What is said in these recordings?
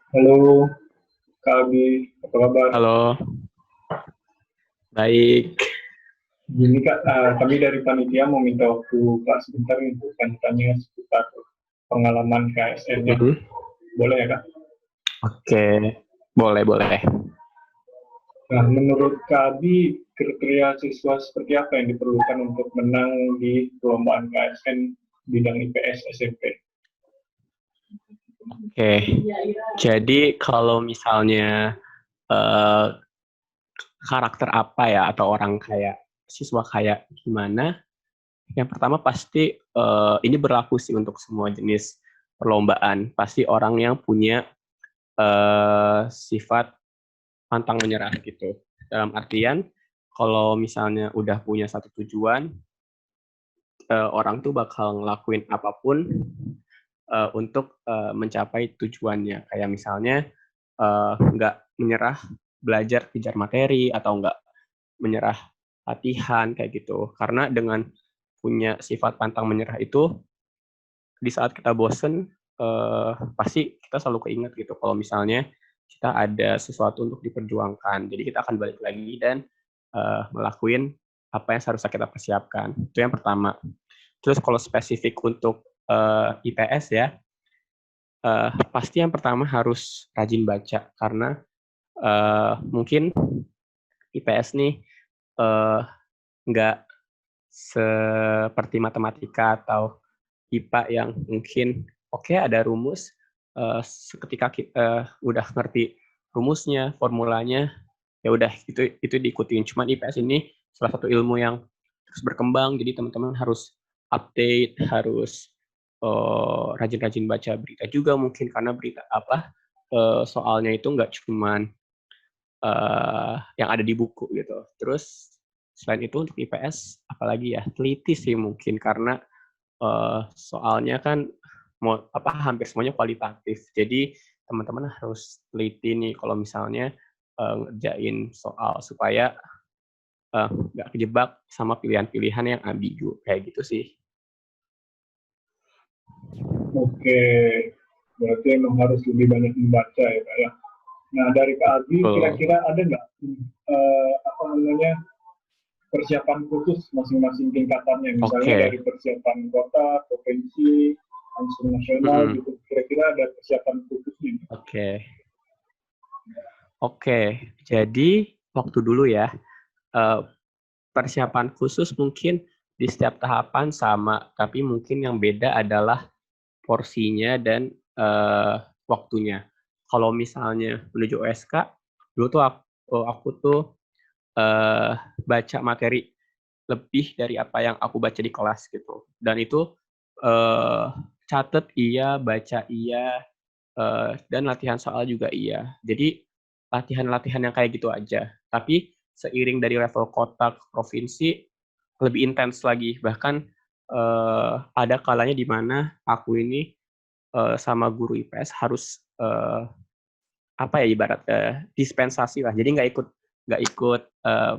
Halo, Kak Abi, apa kabar? Halo, baik. Gini Kak, kami dari panitia mau minta waktu Kak sebentar nih untuk tanya-tanya seputar pengalaman KSN-nya. Mhm. Boleh ya Kak? Oke, boleh, boleh. Nah, menurut Kak Abi, kriteria siswa seperti apa yang diperlukan untuk menang di perlombaan KSN bidang IPS SMP? Oke, jadi kalau misalnya eh, karakter apa ya, atau orang kayak siswa kayak gimana, yang pertama pasti ini berlaku sih untuk semua jenis perlombaan. Pasti orang yang punya sifat pantang menyerah gitu. Dalam artian, kalau misalnya udah punya satu tujuan, orang tuh bakal ngelakuin apapun untuk mencapai tujuannya. Kayak misalnya nggak menyerah belajar kejar materi atau nggak menyerah latihan kayak gitu. Karena dengan punya sifat pantang menyerah itu, di saat kita bosen pasti kita selalu keinget gitu. Kalau misalnya kita ada sesuatu untuk diperjuangkan, jadi kita akan balik lagi dan ngelakuin apa yang seharusnya kita persiapkan. Itu yang pertama. Terus kalau spesifik untuk IPS ya, pasti yang pertama harus rajin baca karena mungkin IPS nih eh, nggak seperti matematika atau IPA yang mungkin oke, ada rumus, seketika udah ngerti rumusnya, formulanya, ya udah itu diikutin. Cuman IPS ini salah satu ilmu yang terus berkembang, jadi teman-teman harus update, harus rajin-rajin baca berita juga mungkin, karena berita apa soalnya itu nggak cuman yang ada di buku gitu. Terus selain itu untuk IPS apalagi ya, teliti sih mungkin, karena soalnya kan hampir semuanya kualitatif. Jadi teman-teman harus teliti nih kalau misalnya ngerjain soal, supaya nggak kejebak sama pilihan-pilihan yang ambigu kayak gitu sih. Oke, berarti emang harus lebih banyak membaca ya Kak ya. Nah, dari Kak Abi, Betul. kira-kira ada nggak apa namanya persiapan khusus masing-masing tingkatannya, misalnya Oke. dari persiapan kota, provinsi, langsung nasional Mm-mm. gitu, kira-kira ada persiapan khususnya? Oke. Oke. Jadi waktu dulu ya, eh, persiapan khusus mungkin di setiap tahapan sama, tapi mungkin yang beda adalah porsinya dan waktunya. Kalau misalnya menuju OSK, dulu tuh aku tuh eh, baca materi lebih dari apa yang aku baca di kelas gitu. Dan itu eh, catet iya, baca iya, dan latihan soal juga iya. Jadi latihan-latihan yang kayak gitu aja. Tapi seiring dari level kota ke provinsi lebih intens lagi. Bahkan ada kalanya di mana aku ini sama guru IPS harus apa ya, ibarat dispensasi lah. Jadi nggak ikut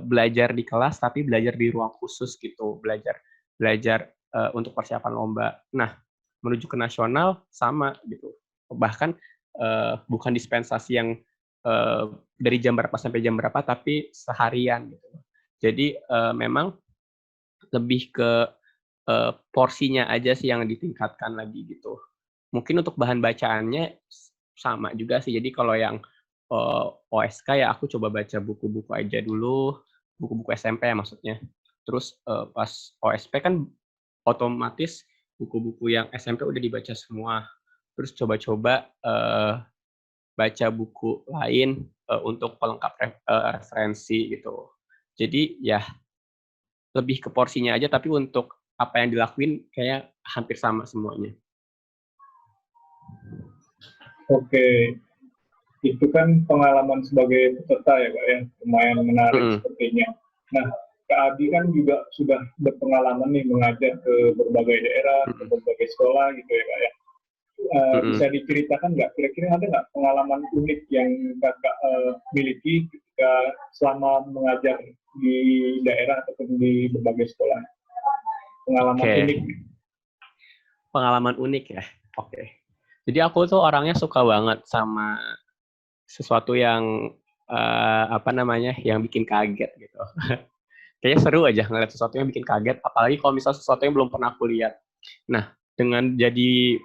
belajar di kelas, tapi belajar di ruang khusus gitu, belajar belajar untuk persiapan lomba. Nah, menuju ke nasional sama gitu. Bahkan bukan dispensasi yang eh, dari jam berapa sampai jam berapa, tapi seharian gitu. Jadi memang lebih ke porsinya aja sih yang ditingkatkan lagi gitu. Mungkin untuk bahan bacaannya sama juga sih. Jadi kalau yang OSK ya aku coba baca buku-buku aja dulu, buku-buku SMP ya maksudnya. Terus pas OSP kan otomatis buku-buku yang SMP udah dibaca semua. Terus coba-coba baca buku lain untuk pelengkap referensi gitu. Jadi ya lebih ke porsinya aja, tapi untuk apa yang dilakuin kayak hampir sama semuanya. Oke, itu kan pengalaman sebagai peserta ya Kak ya, lumayan menarik Mm-mm. sepertinya. Nah, Kak Abi kan juga sudah berpengalaman nih mengajar ke berbagai daerah, ke Mm-mm. berbagai sekolah gitu ya Kak ya. Bisa Mm-mm. diceritakan nggak, kira-kira ada nggak pengalaman unik yang Kakak miliki ketika selama mengajar di daerah ataupun di berbagai sekolah? Pengalaman Oke, unik. pengalaman unik ya. Oke. Jadi aku tuh orangnya suka banget sama sesuatu yang apa namanya, yang bikin kaget gitu. Kayaknya seru aja ngeliat sesuatu yang bikin kaget, apalagi kalau misalnya sesuatu yang belum pernah aku lihat. Nah, dengan jadi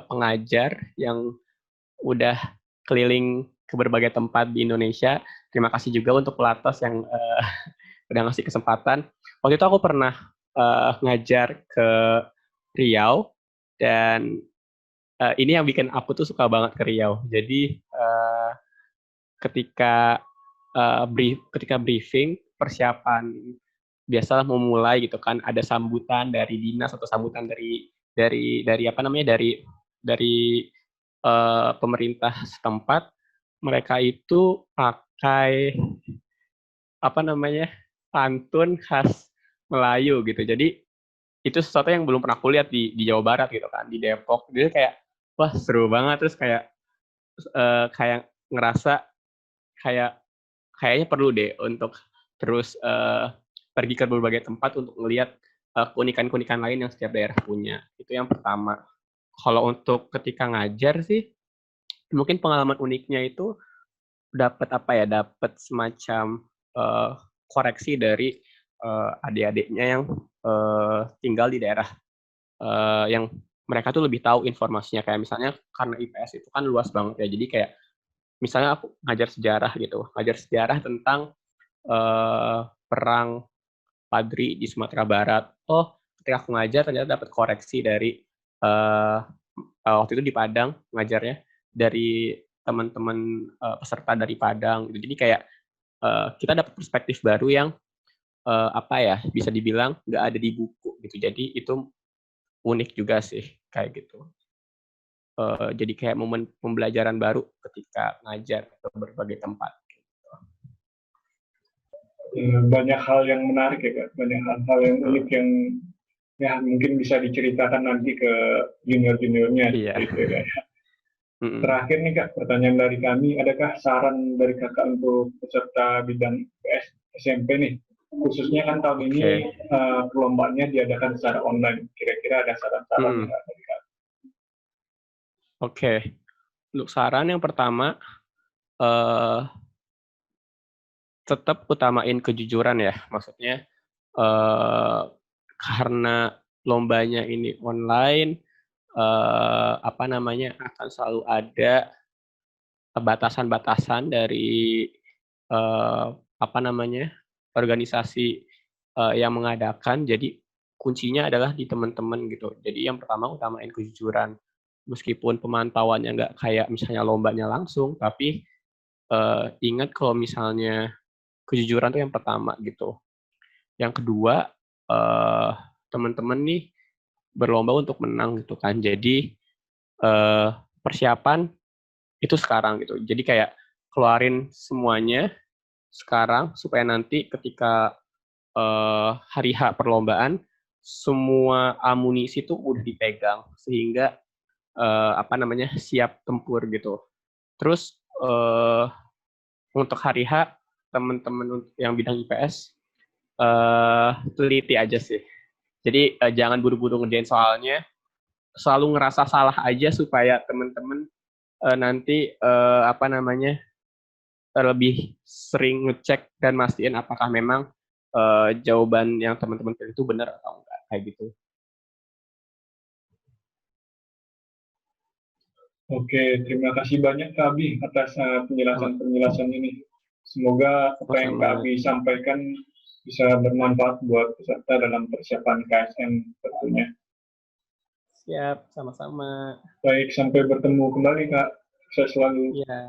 pengajar yang udah keliling ke berbagai tempat di Indonesia, terima kasih juga untuk Pelatos yang udah ngasih kesempatan. Waktu itu aku pernah ngajar ke Riau, dan ini yang bikin aku tuh suka banget ke Riau. Jadi ketika ketika briefing persiapan biasalah mau mulai gitu kan, ada sambutan dari dinas atau sambutan dari apa namanya, dari pemerintah setempat. Mereka itu pakai apa namanya, pantun khas Melayu gitu. Jadi itu sesuatu yang belum pernah aku lihat di Jawa Barat gitu kan, di Depok. Jadi kayak wah seru banget, terus kayak kayak ngerasa kayak kayaknya perlu deh untuk terus pergi ke berbagai tempat untuk melihat keunikan-keunikan lain yang setiap daerah punya. Itu yang pertama. Kalau untuk ketika ngajar sih, mungkin pengalaman uniknya itu dapat apa ya, dapat semacam koreksi dari adik-adiknya yang tinggal di daerah yang mereka tuh lebih tahu informasinya. Kayak misalnya karena IPS itu kan luas banget ya, jadi kayak misalnya aku ngajar sejarah gitu, ngajar sejarah tentang perang Padri di Sumatera Barat. Oh, ketika aku ngajar ternyata dapat koreksi dari waktu itu di Padang ngajarnya, dari teman-teman peserta dari Padang gitu. Jadi kayak kita dapat perspektif baru yang apa ya, bisa dibilang nggak ada di buku gitu. Jadi itu unik juga sih kayak gitu. Jadi kayak momen pembelajaran baru ketika ngajar ke berbagai tempat. Banyak hal yang menarik ya Kak, banyak hal-hal yang unik yang ya mungkin bisa diceritakan nanti ke junior-juniornya Iya. gitu ya. Terakhir nih Kak, pertanyaan dari kami, adakah saran dari Kakak untuk peserta bidang IPS SMP nih? Khususnya kan tahun ini perlombaannya diadakan secara online. Kira-kira ada saran-saran nggak dari Kak? Oke. Untuk saran yang pertama, tetap utamain kejujuran ya. Maksudnya karena lombanya ini online, apa namanya, akan selalu ada batasan-batasan dari apa namanya, organisasi yang mengadakan. Jadi kuncinya adalah di teman-teman gitu. Jadi yang pertama utamain kejujuran. Meskipun pemantauannya nggak kayak misalnya lombanya langsung, tapi ingat kalau misalnya kejujuran itu yang pertama gitu. Yang kedua, teman-teman nih berlomba untuk menang gitu kan. Jadi persiapan itu sekarang gitu. Jadi kayak keluarin semuanya sekarang supaya nanti ketika hari H perlombaan semua amunisi itu udah dipegang sehingga apa namanya, siap tempur gitu. Terus untuk hari H teman-teman yang bidang IPS teliti aja sih. Jadi jangan buru-buru ngerjain soalnya, selalu ngerasa salah aja supaya teman-teman nanti apa namanya, lebih sering ngecek dan mastiin apakah memang jawaban yang teman-teman pilih itu benar atau enggak, kayak gitu. Oke, terima kasih banyak Kak Abi atas penjelasan-penjelasan ini. Semoga apa yang Kak Abi sampaikan bisa bermanfaat buat peserta dalam persiapan KSM tentunya. Siap, sama-sama. Baik, sampai bertemu kembali Kak. Sukses selalu. Iya.